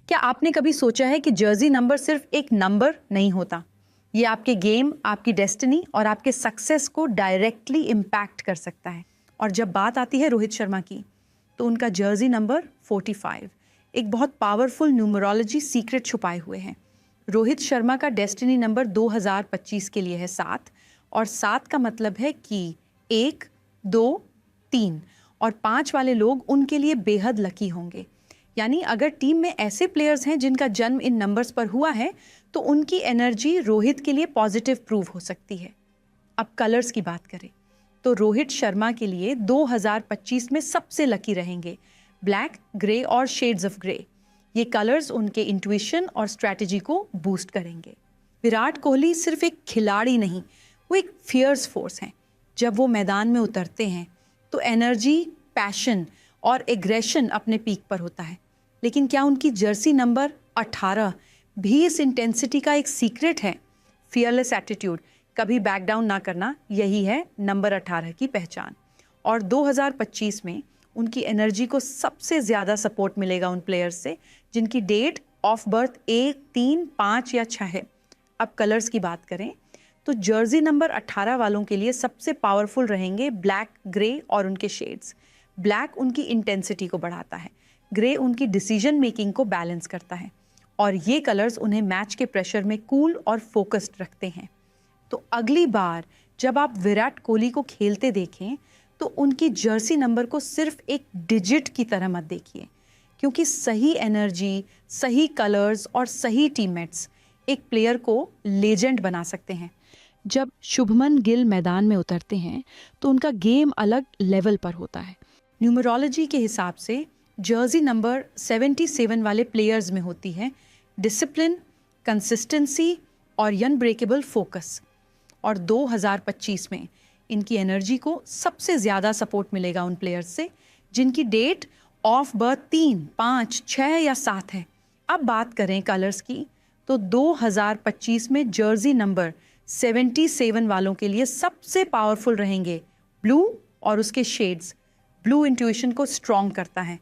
क्या आपने कभी सोचा है कि जर्सी नंबर सिर्फ एक नंबर नहीं होता, ये आपके गेम, आपकी डेस्टिनी और आपके सक्सेस को डायरेक्टली इम्पैक्ट कर सकता है। और जब बात आती है रोहित शर्मा की, तो उनका जर्सी नंबर 45 एक बहुत पावरफुल न्यूमरोलॉजी सीक्रेट छुपाए हुए हैं। रोहित शर्मा का डेस्टिनी नंबर 2025 के लिए है 7, और 7 का मतलब है कि 1, 2, 3 और 5 वाले लोग उनके लिए बेहद लकी होंगे। यानी अगर टीम में ऐसे प्लेयर्स हैं जिनका जन्म इन नंबर्स पर हुआ है, तो उनकी एनर्जी रोहित के लिए पॉजिटिव प्रूव हो सकती है। अब कलर्स की बात करें तो रोहित शर्मा के लिए 2025 में सबसे लकी रहेंगे ब्लैक, ग्रे और शेड्स ऑफ ग्रे। ये कलर्स उनके इंट्यूशन और स्ट्रैटेजी को बूस्ट करेंगे। विराट कोहली सिर्फ एक खिलाड़ी नहीं, वो एक फियर्स फोर्स हैं। जब वो मैदान में उतरते हैं तो एनर्जी, पैशन और एग्रेशन अपने पीक पर होता है। लेकिन क्या उनकी जर्सी नंबर 18 भी इस इंटेंसिटी का एक सीक्रेट है? फियरलेस एटीट्यूड, कभी बैक डाउन ना करना, यही है नंबर 18 की पहचान। और 2025 में उनकी एनर्जी को सबसे ज़्यादा सपोर्ट मिलेगा उन प्लेयर्स से जिनकी डेट ऑफ बर्थ 1, 3, 5 या 6 है। अब कलर्स की बात करें तो जर्सी नंबर 18 वालों के लिए सबसे पावरफुल रहेंगे ब्लैक, ग्रे और उनके शेड्स। ब्लैक उनकी इंटेंसिटी को बढ़ाता है, ग्रे उनकी डिसीजन मेकिंग को बैलेंस करता है, और ये कलर्स उन्हें मैच के प्रेशर में कूल और फोकस्ड रखते हैं। तो अगली बार जब आप विराट कोहली को खेलते देखें तो उनकी जर्सी नंबर को सिर्फ एक डिजिट की तरह मत देखिए, क्योंकि सही एनर्जी, सही कलर्स और सही टीममेट्स एक प्लेयर को लेजेंड बना सकते हैं। जब शुभमन गिल मैदान में उतरते हैं तो उनका गेम अलग लेवल पर होता है। न्यूमरोलॉजी के हिसाब से जर्सी नंबर 77 वाले प्लेयर्स में होती है डिसिप्लिन, कंसिस्टेंसी और अनब्रेकेबल फोकस। और 2025 में इनकी एनर्जी को सबसे ज़्यादा सपोर्ट मिलेगा उन प्लेयर्स से जिनकी डेट ऑफ बर्थ 3, 5, 6 या 7 है। अब बात करें कलर्स की तो 2025 में जर्सी नंबर 77 वालों के लिए सबसे पावरफुल रहेंगे ब्लू और उसके शेड्स। ब्लू इंट्यूशन को स्ट्रॉन्ग करता है,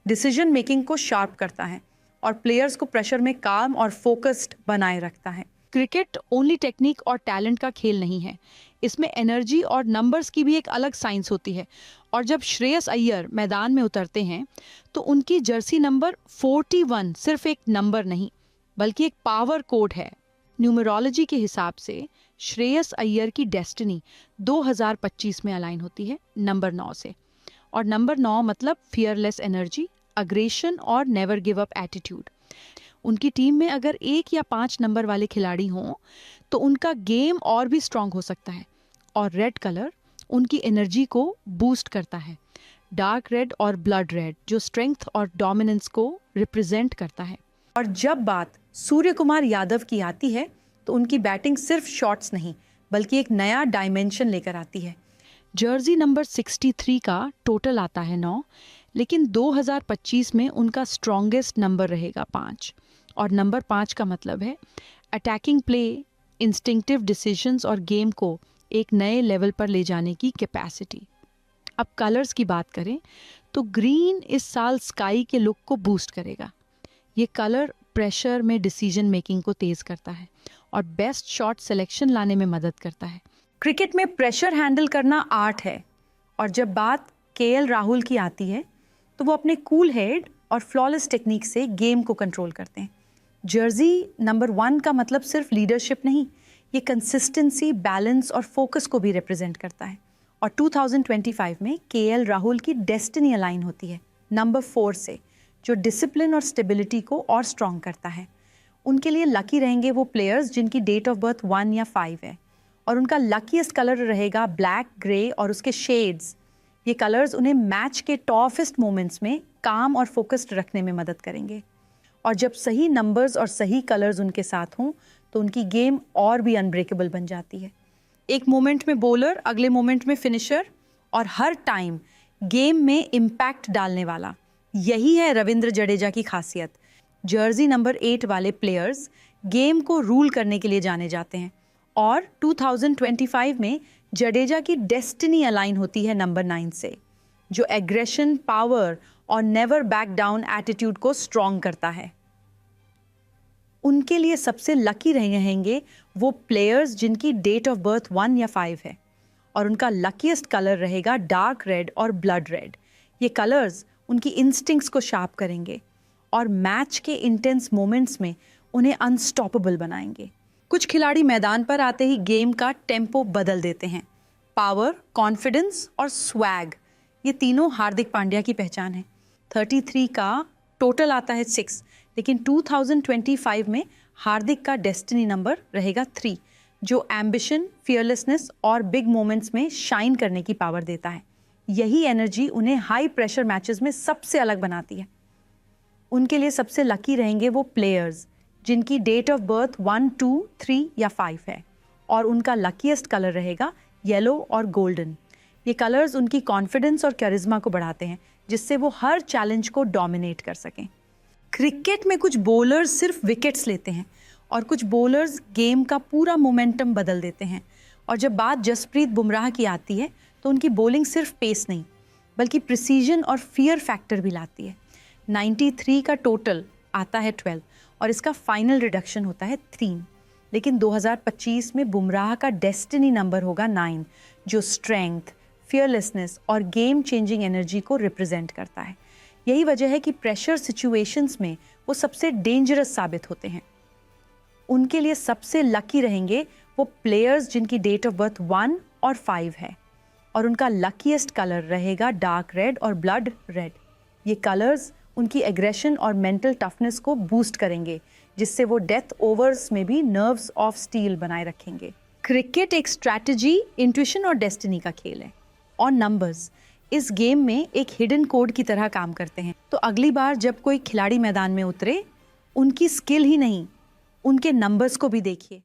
डिसीजन मेकिंग को शार्प करता है और प्लेयर्स को प्रेशर में काम और फोकस्ड बनाए रखता है। क्रिकेट ओनली टेक्निक और टैलेंट का खेल नहीं है, इसमें एनर्जी और नंबर्स की भी एक अलग साइंस होती है। और जब श्रेयस अय्यर मैदान में उतरते हैं तो उनकी जर्सी नंबर 41 सिर्फ एक नंबर नहीं बल्कि एक पावर कोड है। न्यूमरोलॉजी के हिसाब से श्रेयस अय्यर की डेस्टिनी 2025 में अलाइन होती है नंबर 9 से, और नंबर 9 मतलब फियरलेस एनर्जी, अग्रेशन और नेवर गिव अप एटीट्यूड। उनकी टीम में अगर 1 या 5 नंबर वाले खिलाड़ी हों तो उनका गेम और भी स्ट्रांग हो सकता है। और रेड कलर उनकी एनर्जी को बूस्ट करता है, डार्क रेड और ब्लड रेड जो स्ट्रेंथ और डोमिनेंस को रिप्रेजेंट करता है। और जब बात सूर्य कुमार यादव की आती है तो उनकी बैटिंग सिर्फ शॉट्स नहीं बल्कि एक नया डायमेंशन लेकर आती है। जर्सी नंबर 63 का टोटल आता है 9, लेकिन 2025 में उनका स्ट्रॉन्गेस्ट नंबर रहेगा 5, और नंबर 5 का मतलब है अटैकिंग प्ले, इंस्टिंक्टिव डिसीजंस और गेम को एक नए लेवल पर ले जाने की कैपेसिटी। अब कलर्स की बात करें तो ग्रीन इस साल स्काई के लुक को बूस्ट करेगा। ये कलर प्रेशर में डिसीजन मेकिंग को तेज करता है और बेस्ट शॉट सिलेक्शन लाने में मदद करता है। क्रिकेट में प्रेशर हैंडल करना आर्ट है, और जब बात केएल राहुल की आती है तो वो अपने कूल हेड और फ्लॉलेस टेक्निक से गेम को कंट्रोल करते हैं। जर्सी नंबर 1 का मतलब सिर्फ लीडरशिप नहीं, ये कंसिस्टेंसी, बैलेंस और फोकस को भी रिप्रेजेंट करता है। और 2025 में केएल राहुल की डेस्टिनी अलाइन होती है नंबर 4 से, जो डिसिप्लिन और स्टेबिलिटी को और स्ट्रॉन्ग करता है। उनके लिए लकी रहेंगे वो प्लेयर्स जिनकी डेट ऑफ बर्थ 1 या 5 है, और उनका लकीएस्ट कलर रहेगा ब्लैक, ग्रे और उसके शेड्स। ये कलर्स उन्हें मैच के टफेस्ट मोमेंट्स में काम और फोकस्ड रखने में मदद करेंगे। और जब सही नंबर्स और सही कलर्स उनके साथ हों तो उनकी गेम और भी अनब्रेकेबल बन जाती है। एक मोमेंट में बॉलर, अगले मोमेंट में फिनिशर, और हर टाइम गेम में इम्पैक्ट डालने वाला। यही है रविंद्र जडेजा की खासियत। जर्सी नंबर 8 वाले प्लेयर्स गेम को रूल करने के लिए जाने जाते हैं, और 2025 में जडेजा की डेस्टिनी अलाइन होती है नंबर 9 से, जो एग्रेशन, पावर और नेवर बैक डाउन एटीट्यूड को स्ट्रॉन्ग करता है। उनके लिए सबसे लकी रहेंगे वो प्लेयर्स जिनकी डेट ऑफ बर्थ 1 या 5 है, और उनका लकीएस्ट कलर रहेगा डार्क रेड और ब्लड रेड। ये कलर्स उनकी इंस्टिंक्ट्स को शार्प करेंगे और मैच के इंटेंस मोमेंट्स में उन्हें अनस्टॉपेबल बनाएंगे। कुछ खिलाड़ी मैदान पर आते ही गेम का टेम्पो बदल देते हैं। पावर, कॉन्फिडेंस और स्वैग, ये तीनों हार्दिक पांड्या की पहचान है। 33 का टोटल आता है 6, लेकिन 2025 में हार्दिक का डेस्टिनी नंबर रहेगा 3, जो एम्बिशन, फियरलेसनेस और बिग मोमेंट्स में शाइन करने की पावर देता है। यही एनर्जी उन्हें हाई प्रेशर मैचेस में सबसे अलग बनाती है। उनके लिए सबसे लकी रहेंगे वो प्लेयर्स जिनकी डेट ऑफ बर्थ 1, 2, 3 या 5 है, और उनका लकीएस्ट कलर रहेगा येलो और गोल्डन। ये कलर्स उनकी कॉन्फिडेंस और कैरिज्मा को बढ़ाते हैं, जिससे वो हर चैलेंज को डोमिनेट कर सकें। क्रिकेट में कुछ बॉलर्स सिर्फ विकेट्स लेते हैं और कुछ बॉलर्स गेम का पूरा मोमेंटम बदल देते हैं। और जब बात जसप्रीत बुमराह की आती है तो उनकी बॉलिंग सिर्फ पेस नहीं बल्कि प्रिसीजन और फियर फैक्टर भी लाती है। 93 का टोटल आता है 12 और इसका फाइनल रिडक्शन होता है 3, लेकिन 2025 में बुमराह का डेस्टिनी नंबर होगा 9, जो स्ट्रेंथ, फियरलेसनेस और गेम चेंजिंग एनर्जी को रिप्रेजेंट करता है। यही वजह है कि प्रेशर सिचुएशंस में वो सबसे डेंजरस साबित होते हैं। उनके लिए सबसे लकी रहेंगे वो प्लेयर्स जिनकी डेट ऑफ बर्थ 1 और 5 है, और उनका लकीएस्ट कलर रहेगा डार्क रेड और ब्लड रेड। ये कलर्स उनकी एग्रेशन और मेंटल टफनेस को बूस्ट करेंगे, जिससे वो डेथ ओवर्स में भी नर्व्स ऑफ स्टील बनाए रखेंगे। क्रिकेट एक स्ट्रैटेजी, इंट्यूशन और डेस्टिनी का खेल है, और नंबर्स इस गेम में एक हिडन कोड की तरह काम करते हैं। तो अगली बार जब कोई खिलाड़ी मैदान में उतरे, उनकी स्किल ही नहीं, उनके नंबर्स को भी देखिए।